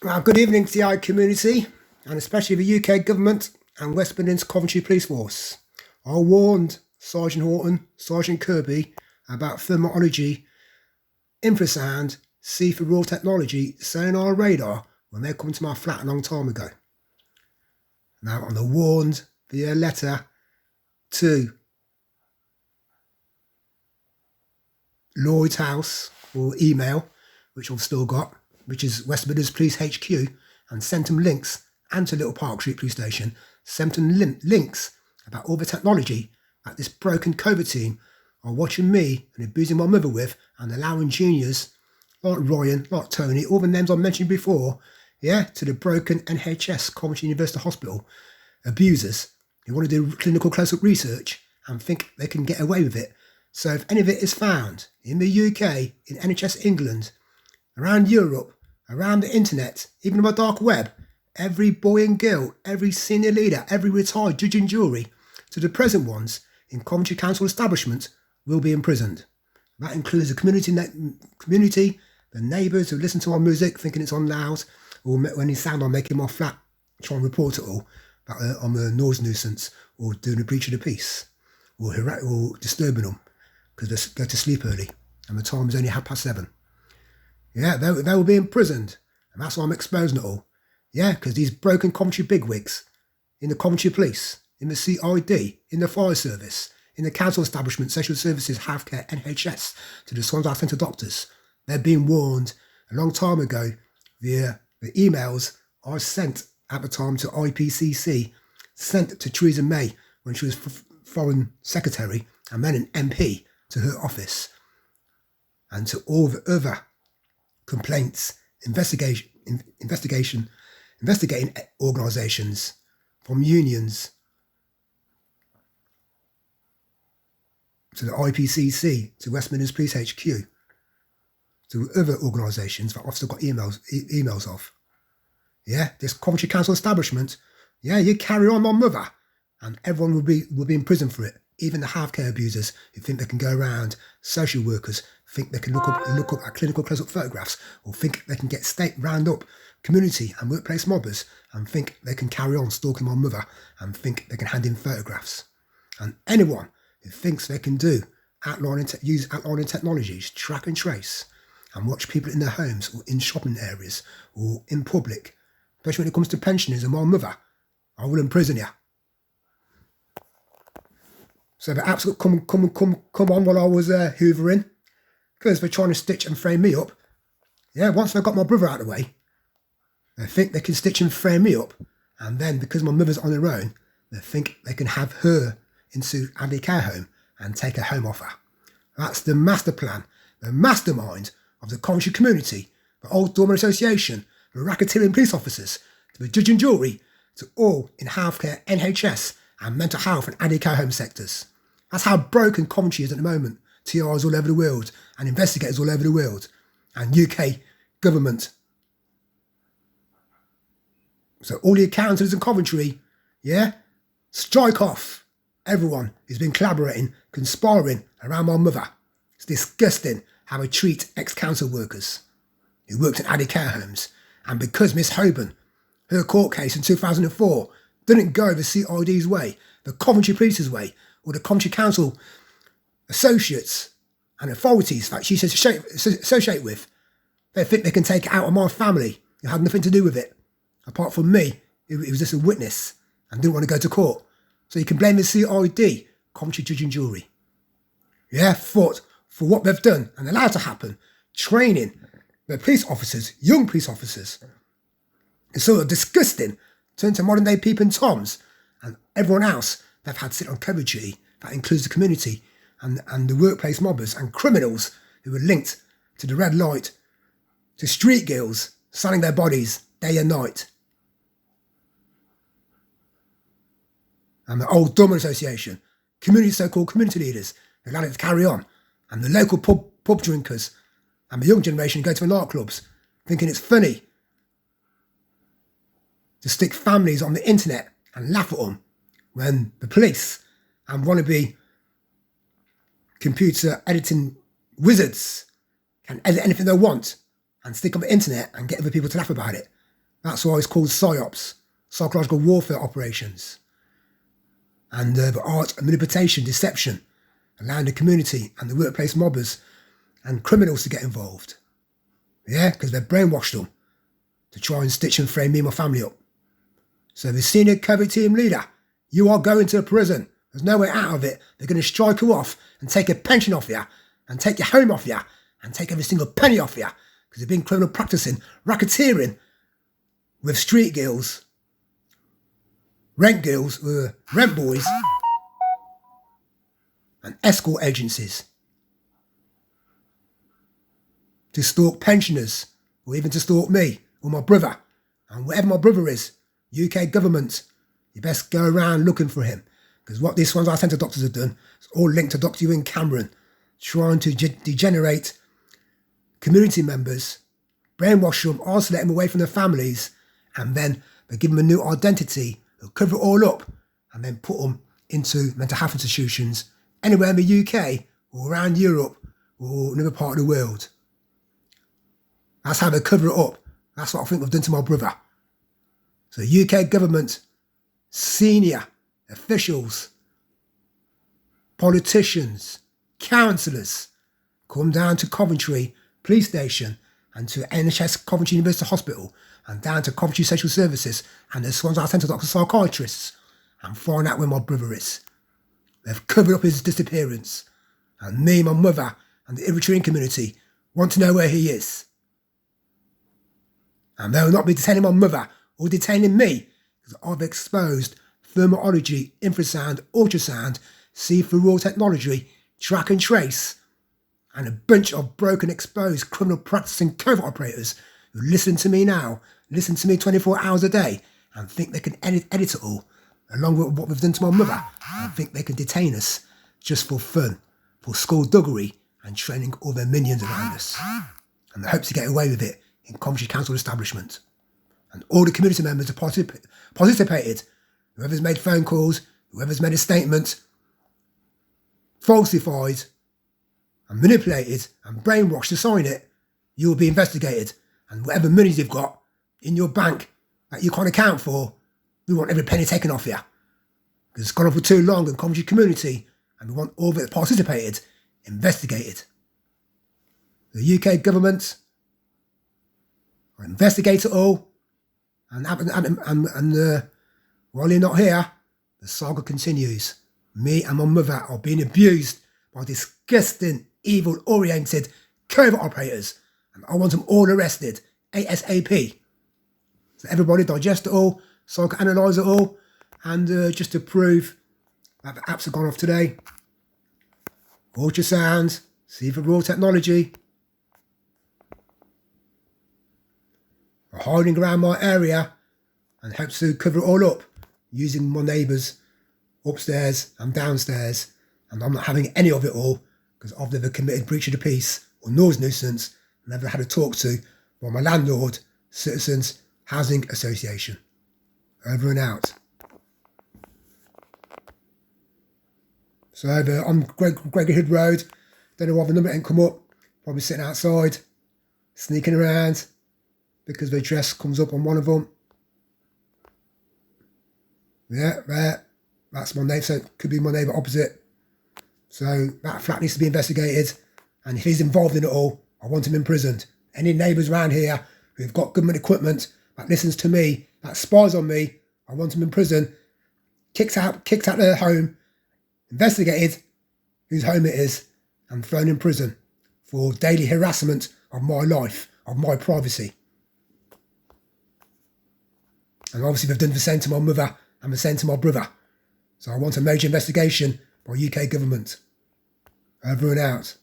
Well, good evening to the I community, and especially the UK government and West Midlands Coventry Police Force. I warned Sergeant Horton, Sergeant Kirby about thermology, infrasound, for raw technology, sonar radar when they come to my flat a long time ago. Now, I'm warned via letter to Lloyd's house or email, which I've still got, which is West Midlands Police HQ, and sent them links, and to Little Park Street Police Station, sent them links about all the technology that this broken COVID team are watching me and abusing my mother with, and allowing juniors like Ryan, like Tony, all the names I mentioned before, to the broken NHS Coventry University Hospital abusers who want to do clinical close-up research and think they can get away with it. So if any of it is found in the UK, in NHS England, around Europe, around the internet, even on the dark web, every boy and girl, every senior leader, every retired judge and jury, to the present ones in Coventry Council establishment, will be imprisoned. That includes the community, the neighbours who listen to our music thinking it's on loud, or when it's sound I'm making my flat, trying to report it all, that I'm a noise nuisance, or doing a breach of the peace, or disturbing them because they go to sleep early and the time is only 7:30. They will be imprisoned, and that's why I'm exposing it all. Because these broken Coventry bigwigs in the Coventry Police, in the CID, in the fire service, in the council establishment, social services, healthcare, NHS, to the Swansea Centre doctors, they're being warned a long time ago via the emails I sent at the time to IPCC, sent to Theresa May when she was Foreign Secretary, and then an MP to her office, and to all the other complaints, investigating organisations, from unions to the IPCC, to West Midlands Police HQ, to other organisations that I've still got emails of. This Coventry Council establishment, you carry on my mother, and everyone will be in prison for it. Even the healthcare abusers who think they can go around, social workers think they can look up at clinical close-up photographs, or think they can get round up community and workplace mobbers and think they can carry on stalking my mother and think they can hand in photographs. And anyone who thinks they can use outlining technologies, track and trace, and watch people in their homes or in shopping areas or in public, especially when it comes to pensioners and my mother, I will imprison you. So the apps got come on while I was hoovering, because they're trying to stitch and frame me up. Once they've got my brother out of the way, they think they can stitch and frame me up, and then because my mother's on her own, they think they can have her into Andy care home and take her home off her. That's the master plan, the mastermind of the Coventry community, the Old Dormer Association, the Racketeering police officers, to the judge and jury, to all in healthcare, NHS, and mental health and Andy care home sectors. That's how broken Coventry is at the moment. TRs all over the world, and investigators all over the world, and UK government. So all the accountants in Coventry, strike off. Everyone who's been collaborating, conspiring around my mother. It's disgusting how they treat ex-council workers who worked in Addy care homes. And because Miss Hoban, her court case in 2004, didn't go the CID's way, the Coventry Police's way, or the Coventry Council associates and authorities that she associate with, they think they can take it out on my family who had nothing to do with it. Apart from me, who was just a witness and didn't want to go to court. So you can blame the CID, Coventry Judge and Jury. For what they've done and allowed to happen, training the police officers, young police officers. It's sort of disgusting. Turn to modern day Peep and Toms and everyone else they've had sit on cover duty. That includes the community and the workplace mobbers and criminals who are linked to the red light, to street girls selling their bodies day and night. And the Old Dormer Association, so-called community leaders who allowed it to carry on, and the local pub drinkers, and the young generation who go to the nightclubs thinking it's funny to stick families on the internet and laugh at them when the police and wannabe computer editing wizards can edit anything they want and stick on the internet and get other people to laugh about it. That's why it's called PSYOPs, psychological warfare operations. And the art of manipulation, deception, allowing the community and the workplace mobbers and criminals to get involved. Yeah, because they've brainwashed them to try and stitch and frame me and my family up. So the senior covert team leader, you are going to prison. There's no way out of it. They're going to strike you off and take a pension off you and take your home off you and take every single penny off you because you've been criminal practicing, racketeering with street girls, rent girls, rent boys and escort agencies to stalk pensioners or even to stalk me or my brother. And whatever my brother is, UK government, you best go around looking for him. Because what these ones our centre doctors have done, it's all linked to Dr. Ewan Cameron, trying to degenerate community members, brainwash them, isolate them away from their families, and then they give them a new identity, they'll cover it all up, and then put them into mental health institutions anywhere in the UK or around Europe or another part of the world. That's how they cover it up. That's what I think they've done to my brother. So the UK government, senior officials, politicians, councillors, come down to Coventry police station and to NHS Coventry University Hospital and down to Coventry Social Services and the Swansea Centre Doctor Psychiatrists and find out where my brother is. They've covered up his disappearance and me, my mother and the Racketeering community want to know where he is. And they will not be detaining my mother or detaining me because I've exposed thermology, infrasound, ultrasound, see-through technology, track and trace, and a bunch of broken, exposed, criminal practicing covert operators who listen to me now, listen to me 24 hours a day, and think they can edit it all, along with what we've done to my mother, and think they can detain us just for fun, for skullduggery, and training all their minions around us. And they hope to get away with it in Coventry Council establishment. And all the community members have participated. Whoever's made phone calls, whoever's made a statement, falsified and manipulated and brainwashed to sign it, you will be investigated. And whatever monies you've got in your bank that you can't account for, we want every penny taken off you. Because it's gone on for too long in Coventry community and we want all that participated investigated. The UK government will investigate it all and while you're not here, the saga continues. Me and my mother are being abused by disgusting, evil-oriented covert operators, and I want them all arrested ASAP. So everybody digest it all, psychoanalyse it all, and just to prove that the apps have gone off today. Ultrasound, see-through technology, are hiding around my area and hopes to cover it all up using my neighbours upstairs and downstairs, and I'm not having any of it all because I've never committed breach of the peace or noise nuisance, never had a talk to by my landlord, Citizens Housing Association. Over and out. So over on Gregory Hood Road, don't know why the number ain't come up, probably sitting outside, sneaking around because the address comes up on one of them. Yeah, there. That's my neighbour, so it could be my neighbour opposite. So that flat needs to be investigated. And if he's involved in it all, I want him imprisoned. Any neighbours around here who've got government equipment that listens to me, that spies on me, I want him in prison, kicked out their home, investigated whose home it is, and thrown in prison for daily harassment of my life, of my privacy. And obviously they've done the same to my mother and the same to my brother. So I want a major investigation by UK government. Over and out.